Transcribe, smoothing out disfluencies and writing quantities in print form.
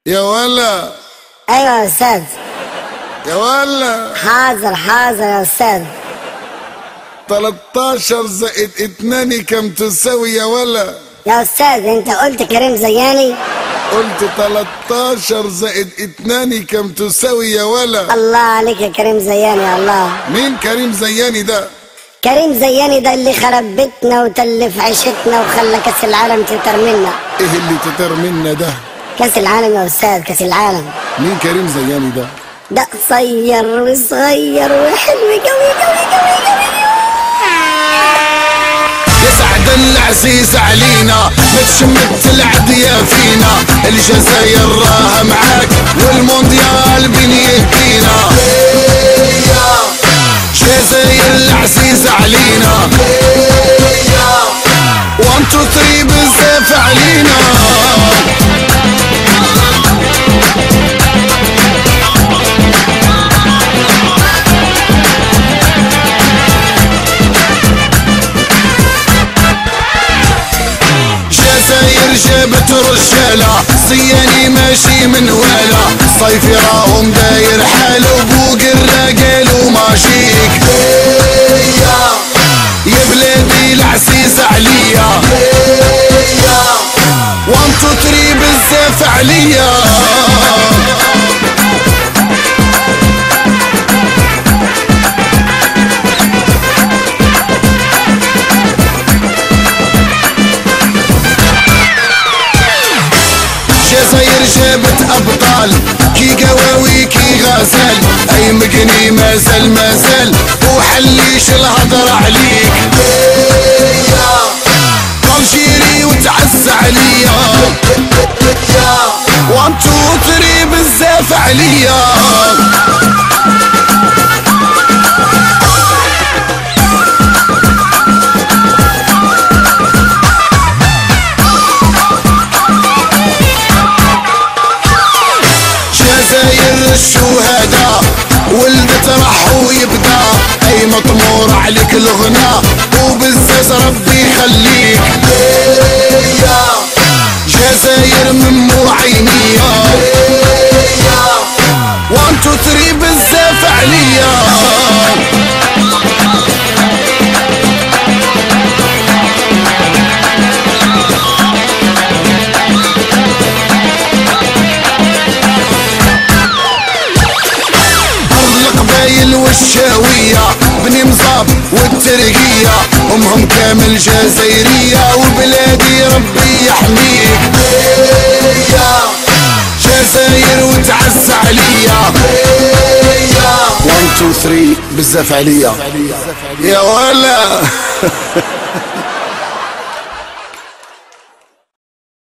يا ولا. ايوه يا استاذ. يا ولا. حاضر حاضر يا استاذ. 13 زائد 2 كم تساوي يا ولا؟ يا استاذ انت قلت كريم زياني؟ قلت 13 زائد 2 كم تساوي يا ولا؟ الله عليك يا كريم زياني. يا الله. مين كريم زياني ده؟ كريم زياني ده اللي خرب بيتنا وتلف عيشتنا وخلى كاس العالم تتر منا. ايه اللي تتر منا ده؟ كاس العالم يا استاذ، كاس العالم. مين كريم زياني ده؟ ده قصير وصغير وحلو قوي قوي قوي قوي. يسعد العزيز علينا، متشمت العدية فينا، الجزاير راها معاك والمونديال بين يدينا. جزاير العزيز علينا، 1 2 3 بزاف علينا. جزاير جابت رجالة، صياني ماشي من ولا، صيفي راهم داير حاله وبوق الرجال وماشيك. يا بلادي العزيز عليا، 1 2 3 بزاف عليا. جزاير جابت ابطال، كي قواوي كي غزال، اي مقني مازال وحليش الهضر عليك. طنجيري وتعز عليا، 1 2 3 بزاف عليا. جزاير الشهداء ولدت راح ويبدا، اي مطمور عليك الغنى وبالزاز ربي يخليك. جزاير من مو عينيا، 1 2 3 بزاف عليا. والشاوية بني مصاب والترقية، امهم كامل جزائرية وبلادي ربي يحميك. جزاير وتعز عليا، 1 2 3 بزاف عليا. يا ولا.